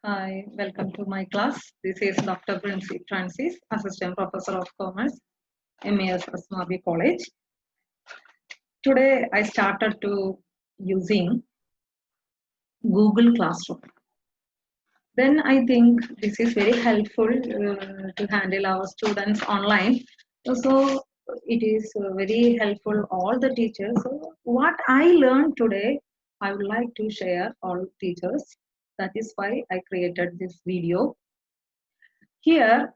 Hi, welcome to my class. This is Dr. Princy Francis, Assistant Professor of Commerce, MAS Rasmabi College. Today I started to using Google Classroom. Then I think this is very helpful to handle our students online. So it is very helpful all the teachers. So what I learned today, I would like to share all teachers. That is why I created this video. Here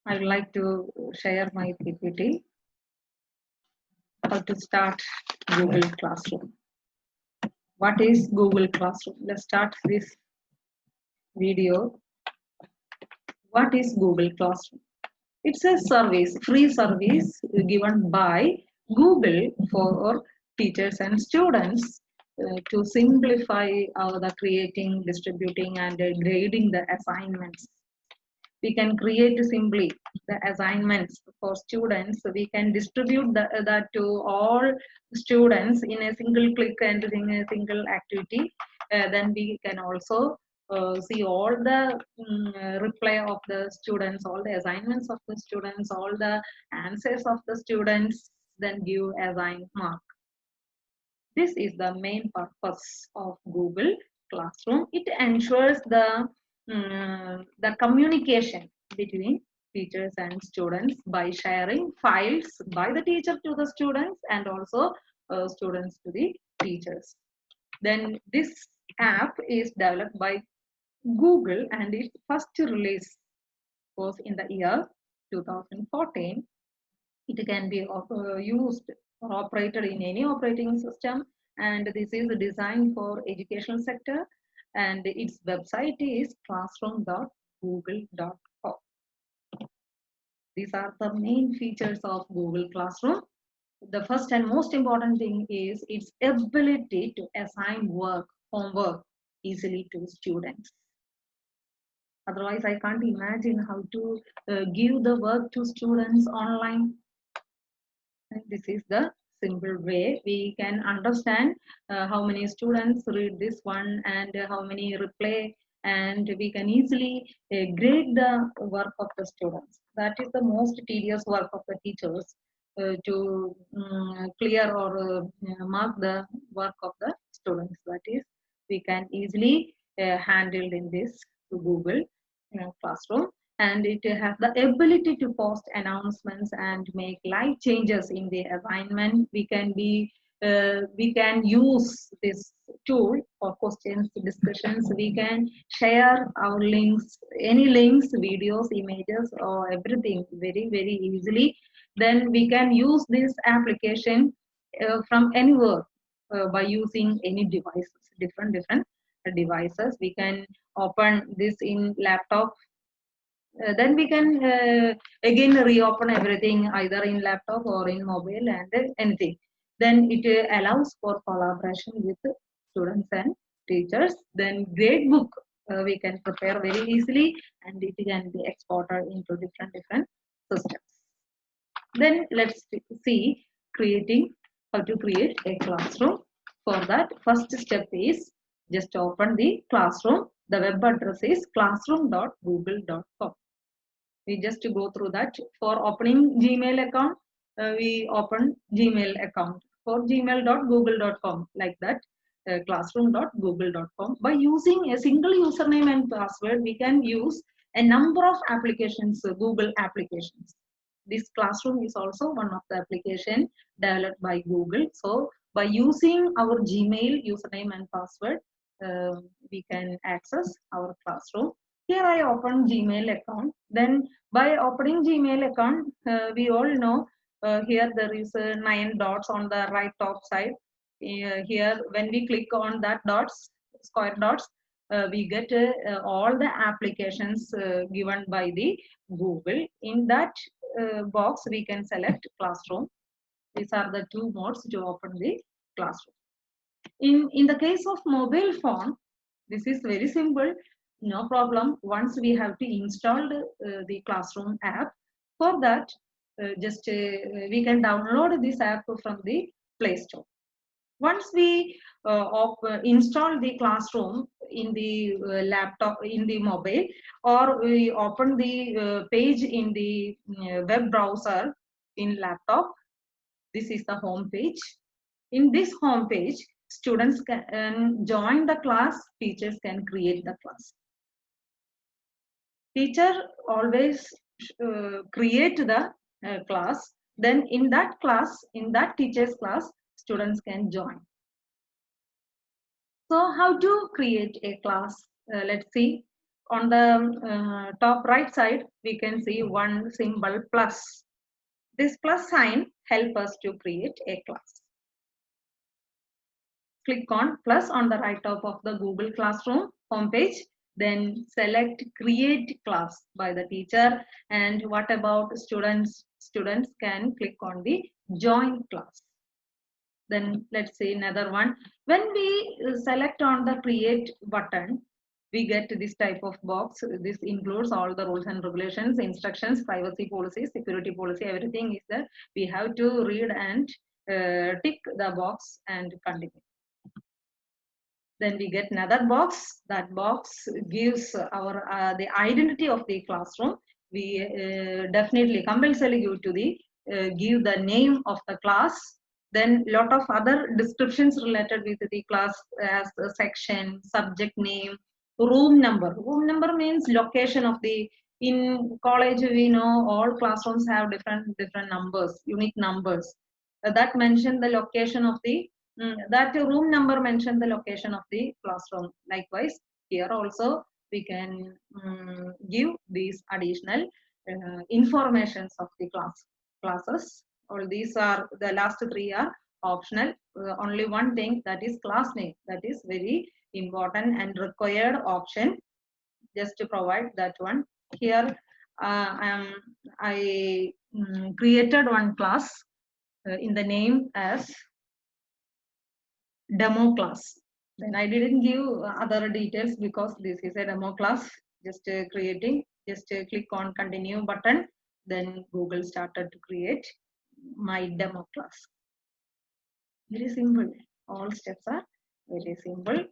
I would like to share my PPT, how to start Google Classroom. What is Google Classroom? Let's start this video. What is Google Classroom? It's a service, free service given by Google for teachers and students to simplify the creating, distributing, and grading the assignments. We can create simply the assignments for students. We can distribute that to all students in a single click and in a single activity. Then we can also see all the reply of the students, all the assignments of the students, all the answers of the students, then give assign mark. This is the main purpose of Google Classroom. It ensures the communication between teachers and students by sharing files by the teacher to the students and also students to the teachers. Then this app is developed by Google and its first release was in the year 2014. It can be used or operated in any operating system, and this is designed for educational sector, and its website is classroom.google.com. These are the main features of Google Classroom. The first and most important thing is its ability to assign homework easily to students. Otherwise, I can't imagine how to give the work to students online. And this is the simple way we can understand how many students read this one and how many reply, and we can easily grade the work of the students. That is the most tedious work of the teachers to clear or mark the work of the students. That is, we can easily handle in this Google Classroom, and it has the ability to post announcements and make live changes in the assignment. We can use this tool for questions, discussions. We can share our links, any links, videos, images, or everything very easily. Then we can use this application from anywhere by using any devices, different devices. We can open this in laptop, then we can again reopen everything either in laptop or in mobile and anything. Then it allows for collaboration with students and teachers. Then gradebook we can prepare very easily, and it can be exported into different systems. Then let's see creating how to create a classroom. For that, first step is just open the classroom. The web address is classroom.google.com. We just go through that. For opening Gmail account, we open Gmail account for gmail.google.com, like that, classroom.google.com. By using a single username and password, we can use a number of applications, Google applications. This classroom is also one of the application developed by Google. So by using our Gmail username and password, we can access our classroom. Here I open Gmail account. Then by opening Gmail account, we all know here there is 9 dots on the right top side. Here when we click on that dots, square dots, we get all the applications given by the Google. In that box we can select classroom. These are the two modes to open the classroom. In the case of mobile phone, this is very simple, no problem. Once we have to install the classroom app. For that, we can download this app from the Play Store. Once we install the classroom in the laptop, in the mobile, or we open the page in the web browser in laptop, this is the home page. In this home page, students can join the class, teachers can create the class. Teacher always create the class, then in that class, in that teacher's class, students can join. So how to create a class? Let's see. On the top right side, we can see one symbol plus. This plus sign help us to create a class. Click on plus on the right top of the Google Classroom homepage. Then select create class by the teacher. And what about students? Students can click on the join class. Then let's see another one. When we select on the create button, we get this type of box. This includes all the rules and regulations, instructions, privacy policy, security policy, everything is there. We have to read and tick the box and continue. Then we get another box. That box gives our the identity of the classroom. We definitely compulsorily give the name of the class. Then lot of other descriptions related with the class as a section, subject name, room number. Room number means location of the. In college, we know all classrooms have different numbers, unique numbers. That mention the location of the that room number mention the location of the classroom. Likewise, here also we can give these additional informations of the classes. All these are the last three are optional. Only one thing, that is class name, that is very important and required option. Just to provide that one. Here I created one class in the name as demo class. Then I didn't give other details because this is a demo class. Just creating, just click on continue button. Then Google started to create my demo class. Very simple. All steps are very simple.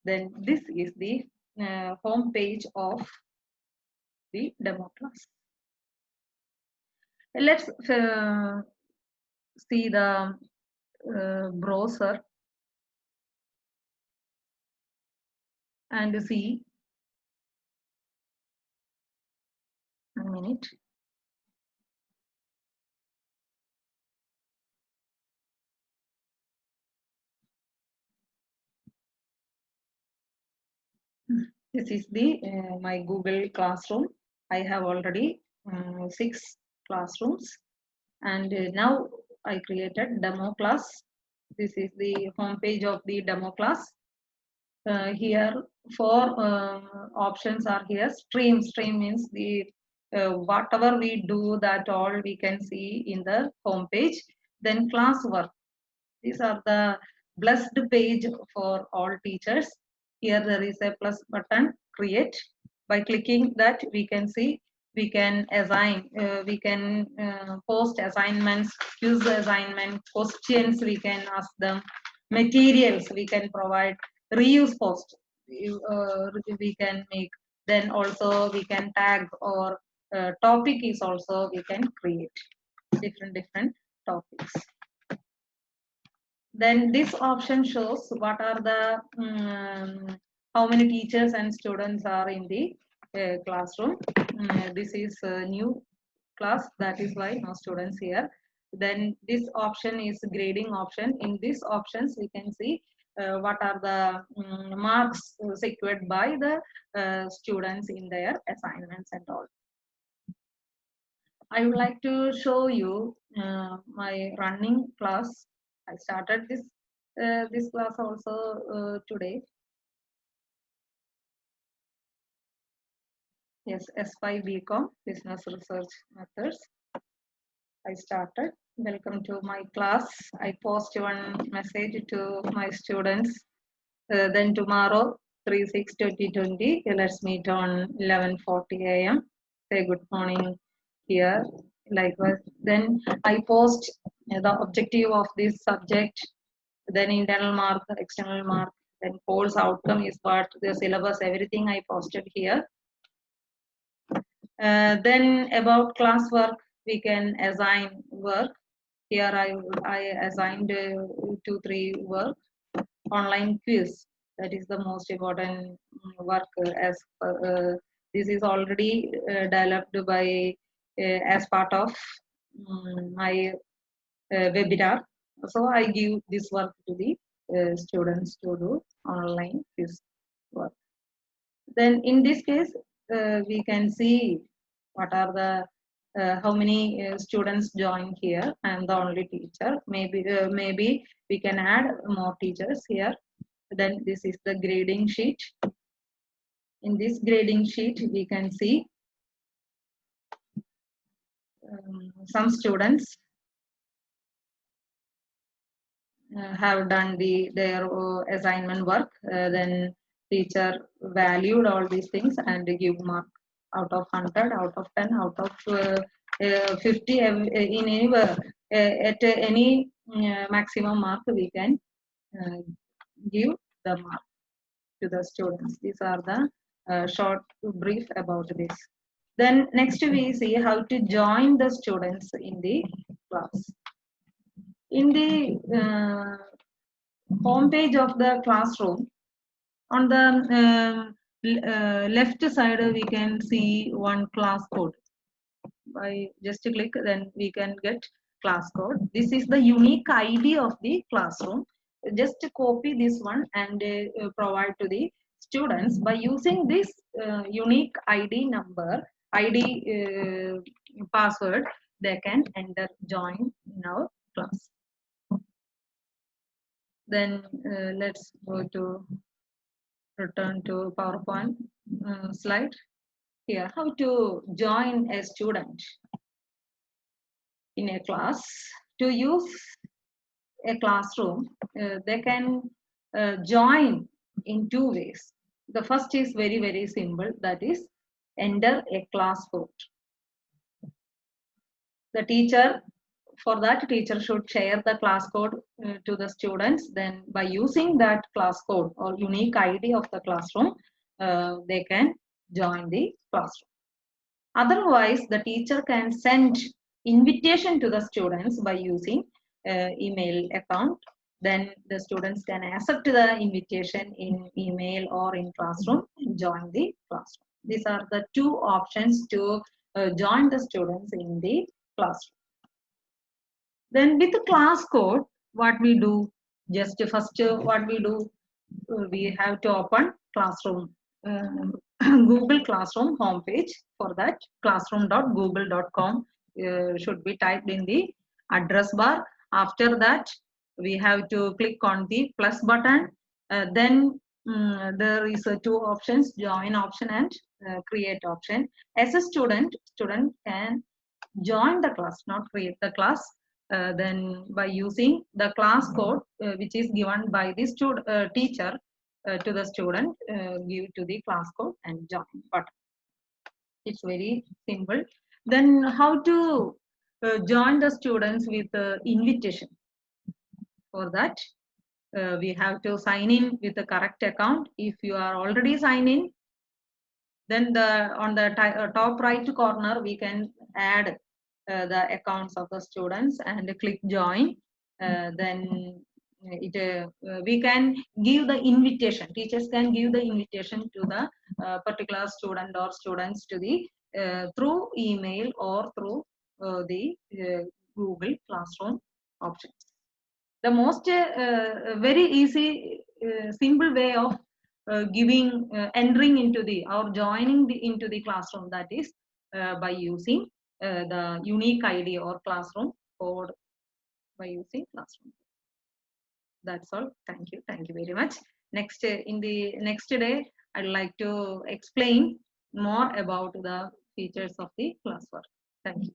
Then this is the home page of the demo class. Let's see the browser and see. A minute. This is the my Google Classroom. I have already 6 classrooms, and now I created demo class. This is the home page of the demo class. Here 4 options are here. Stream means the whatever we do, that all we can see in the home page. Then classwork. These are the blessed page for all teachers. Here there is a plus button, create. By clicking that, we can see, we can assign, we can post assignments, quiz assignment, questions we can ask them, materials we can provide, reuse post we can make. Then also we can tag, or topic is also we can create different topics. Then this option shows what are the how many teachers and students are in the classroom. This is a new class, that is why no students here. Then this option is grading option. In these options we can see what are the marks secured by the students in their assignments and all. I would like to show you my running class. I started this class also today. Yes, S5 BCom Business Research Methods. I started. Welcome to my class. I post one message to my students. Then tomorrow 3/6/2020. Let's meet on 11:40 a.m. Say good morning here Likewise, then I post the objective of this subject, then internal mark, external mark, then course outcome is what the syllabus, everything I posted here. Then about classwork, we can assign work. Here I assigned 2, 3 work. Online quiz, that is the most important work, as this is already developed by as part of my webinar. So I give this work to the students to do online quiz work. Then in this case, we can see what are the how many students join here. I am the only teacher. Maybe we can add more teachers here. Then this is the grading sheet. In this grading sheet, we can see some students have done their assignment work. Then teacher valued all these things and give mark out of 100, out of 10, out of 50, in anywhere, at any maximum mark we can give the mark to the students. These are the short brief about this. Then next we see how to join the students in the class. In the home page of the classroom, on the left side we can see one class code. By just a click, then we can get class code. This is the unique ID of the classroom. Just copy this one and provide to the students. By using this unique ID number, ID password, they can enter join in our class. Then let's go to return to PowerPoint slide. Here, how to join a student in a class. To use a classroom, they can join in 2 ways. The first is very, very simple, that is enter a class code. The teacher, for that teacher should share the class code to the students. Then by using that class code or unique ID of the classroom, they can join the classroom. Otherwise, the teacher can send invitation to the students by using email account. Then the students can accept the invitation in email or in classroom and join the classroom. These are the 2 options to join the students in the classroom. Then with the class code, what we do? Just first, what we do? We have to open classroom, Google Classroom homepage. For that, classroom.google.com should be typed in the address bar. After that, we have to click on the plus button. Then there is 2 options: join option and create option. As a student can join the class, not create the class. Then by using the class code which is given by the teacher to the student, give to the class code and join button. It's very simple. Then how to join the students with invitation? For that, we have to sign in with the correct account. If you are already signed in, then on the top right corner we can add the accounts of the students and click join. Then we can give the invitation. Teachers can give the invitation to the particular student or students to the through email or through the Google Classroom options. The most very easy simple way of giving entering into the or joining into the classroom, that is by using the unique ID or classroom code, by using classroom. That's all. Thank you very much. Next, in the next day, I'd like to explain more about the features of the classwork. Thank you.